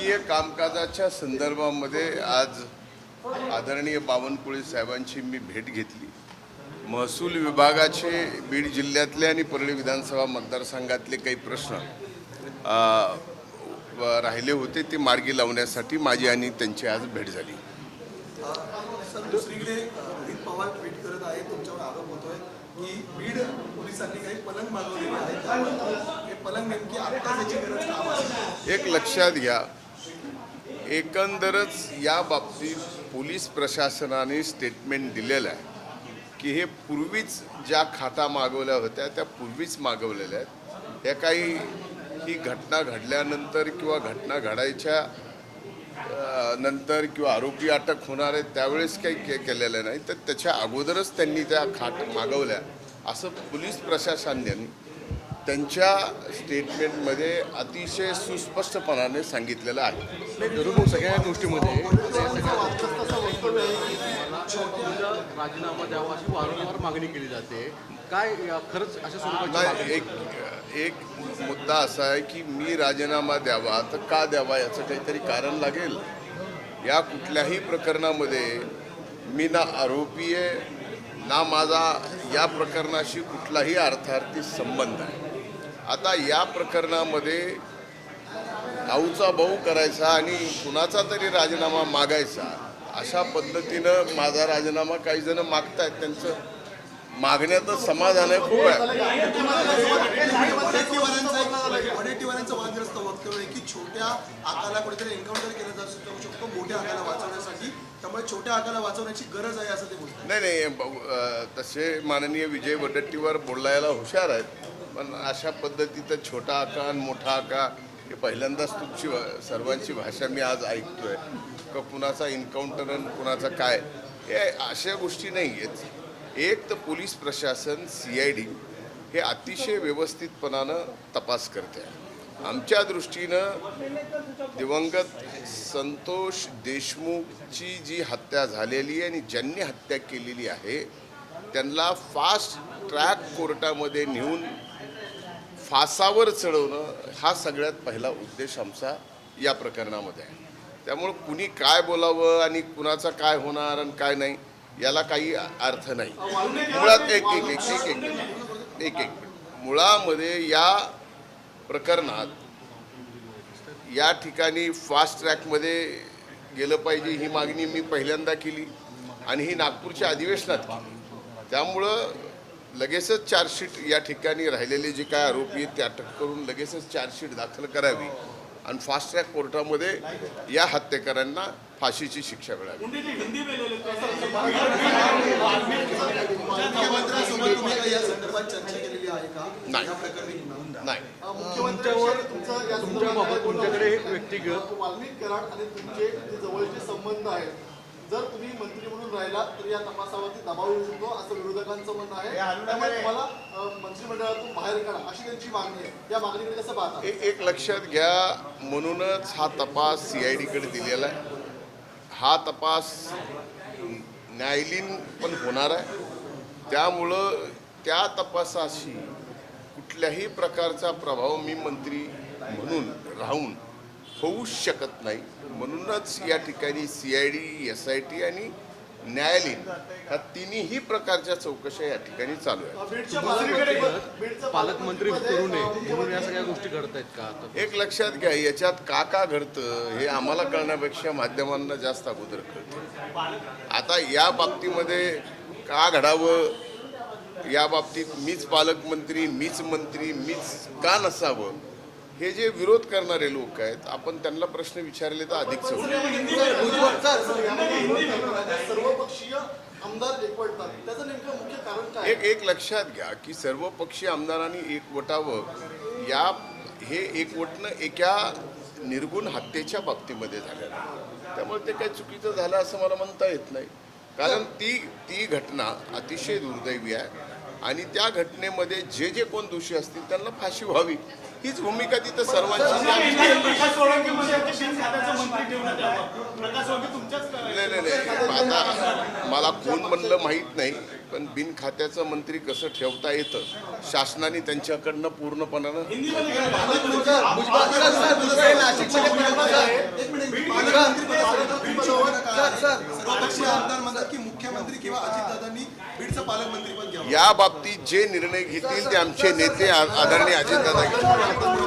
सदनीय कामकाजाच्या संदर्भामध्ये आज आदरणीय बावनकुळे साहेबांची मी भेट घेतली। महसूल विभागाचे बीड जिल्ह्यातले आणि परळी विधानसभा मतदारसंघातले काही प्रश्न राहिले होते ते मार्गी लावण्यासाठी माझी आणि त्यांची आज भेट झाली। दुसरीकडे अजित पवार ट्विट करत आहे, तुमच्यावर आरोप होतोय की बीड पोलिसांनी काही पलंग मागवलेले आहेत, हे पलंग नेमकी आता त्याची गरज का आहे? एक लक्षात घ्या, एकंदरच या बाबतीत पोलीस प्रशासनाने स्टेटमेंट दिलेलं आहे की हे पूर्वीच ज्या खाता मागवल्या होत्या त्या पूर्वीच मागवलेल्या आहेत। हे काही ही घटना घडल्यानंतर किंवा घटना घडायच्या नंतर किंवा आरोपी अटक होणार आहे त्यावेळेस काही केलेलं नाही, तर त्याच्या अगोदरच त्यांनी त्या खाट मागवल्या असं पोलीस प्रशासनाने त्यांच्या स्टेटमेंटमध्ये अतिशय सुस्पष्टपणाने सांगितलेलं आहे। बरोबर, सगळ्या गोष्टीमध्ये राजीनामा द्यावा अशी वारंवार मागणी केली जाते। काय खरंच अशा स्वरूपाची एक मुद्दा असा आहे की मी राजीनामा द्यावा तर का द्यावा याचं काहीतरी कारण लागेल। या कुठल्याही प्रकरणामध्ये मी ना आरोपी आहे ना माझा या प्रकरणाशी कुठलाही अर्थार्थी संबंध आहे। आता या प्रकरणामध्ये भाऊचा भाऊ करायचा आणि कुणाचा तरी राजीनामा मागायचा अशा पद्धतीनं माझा राजीनामा काही जण मागतायत, त्यांचं मागण्याचं समाधान आहे खूप आहे। वडेट्टीवारांचं वादग्रस्त वक्तव्य आहे की छोट्या आकाला कुठेतरी एन्काउंटर केलं जाऊ शकतो मोठ्या आकाला वाचवण्यासाठी, त्यामुळे छोट्या आकाला वाचवण्याची गरज आहे असं ते बोलतात। नाही, तसे माननीय विजय वडेट्टीवार बोलायला हुशार आहेत, पण अशा पद्धतीचं छोटा आका आणि मोठा आका हे पहिल्यांदाच तुमची सर्वांची भाषा मी आज ऐकतोय का कुणाचा एन्काउंटर आणि कुणाचा काय, हे अशा गोष्टी नाही आहेत। एक तर पोलीस प्रशासन CID हे अतिशय व्यवस्थितपणानं तपास करते आहे। आमच्या दृष्टीनं दिवंगत संतोष देशमुखची जी हत्या झालेली आहे आणि ज्यांनी हत्या केलेली आहे त्यांना फास्ट ट्रॅक कोर्टामध्ये नेऊन फासावर चढवणं हा सगळ्यात पहिला उद्देश आमचा या प्रकरणामध्ये आहे। त्यामुळे कुणी काय बोलावं आणि कुणाचा काय होणार आणि काय नाही याला काही अर्थ नाही। मुळात एक मुळामध्ये या प्रकरणात या ठिकाणी फास्ट ट्रॅकमध्ये गेलं पाहिजे ही मागणी मी पहिल्यांदा केली आणि ही नागपूरच्या अधिवेशनात केली। त्यामुळं लगेचच चार्जशीट या ठिकाणी राहिलेले जे काय आरोपी आहेत ते अटक करून लगेचच चार्जशीट दाखल करावी आणि फास्ट ट्रॅक कोर्टामध्ये या हत्येकरांना फाशीची शिक्षा मिळावी। नाही, तुमच्याकडे एक व्यक्तिगत वाल्मिक कराड आणि तुमचे जवळचे संबंध आहेत, जर तुम्ही मंत्री म्हणून राहिला तर या तपासावरती दबाव येऊ शकतो असं विरोधकांचं म्हणणं आहे, त्यामुळे तुम्हाला मंत्रिमंडळातून बाहेर काढा अशी त्यांची मागणी आहे। या मागणीकडे कसं पाहता? एक लक्षात घ्या, म्हणूनच हा तपास CID कडे दिलेला आहे। हा तपास न्यायालयीन पण होणार आहे, त्यामुळं त्या तपासाशी कुठल्याही प्रकारचा प्रभाव मी मंत्री म्हणून राहून होऊ शकत नाही। म्हणूनच या ठिकाणी CID, SIT आणि न्यायालयीन ह्या तिन्ही प्रकारच्या चौकशा या ठिकाणी चालू आहेत। पालकमंत्री करू नये म्हणून या सगळ्या गोष्टी घडत आहेत का? एक लक्षात घ्या, याच्यात का घडतं हे आम्हाला कळण्यापेक्षा माध्यमांना जास्त अगोदर कळतं। आता या बाबतीमध्ये का घडावं, या बाबतीत मीच पालकमंत्री, मीच मंत्री, मीच का नसावं, हे जे विरोध करणारे लोक आहेत आपण त्यांना प्रश्न विचारले तर अधिक सर्वपक्षीय आमदार एकवटतात, त्याचं नेमकं मुख्य कारण काय? एक लक्षात घ्या की सर्वपक्षीय आमदारांनी एकवटावं, हे एकवटणं एका निर्गुण हत्येच्या बाबतीमध्ये झालेलं आहे। त्यामुळे ते काही चुकीचं झालं असं मला म्हणता येत नाही, कारण ती घटना अतिशय दुर्दैवी आहे आणि त्या घटनेमध्ये जे कोण दोषी असतील त्यांना फाशी व्हावी हीच भूमिका तिथं सर्वांची। नाही, आता मला कोण म्हणलं माहीत नाही, पण बिन खात्याचं मंत्री कसं ठेवता येतं शासनाने त्यांच्याकडनं पूर्णपणानं पालकमंत्रीपदासाठी बीडची भूमिका काय आहे? सर्वपक्षीय आमदार म्हणतात की मुख्यमंत्री किंवा अजितदादांनी बीडचं पालकमंत्रीपद घ्यावं. या बाबतीत जे निर्णय घेतील ते आमचे नेते आदरणीय अजितदादा घेतील.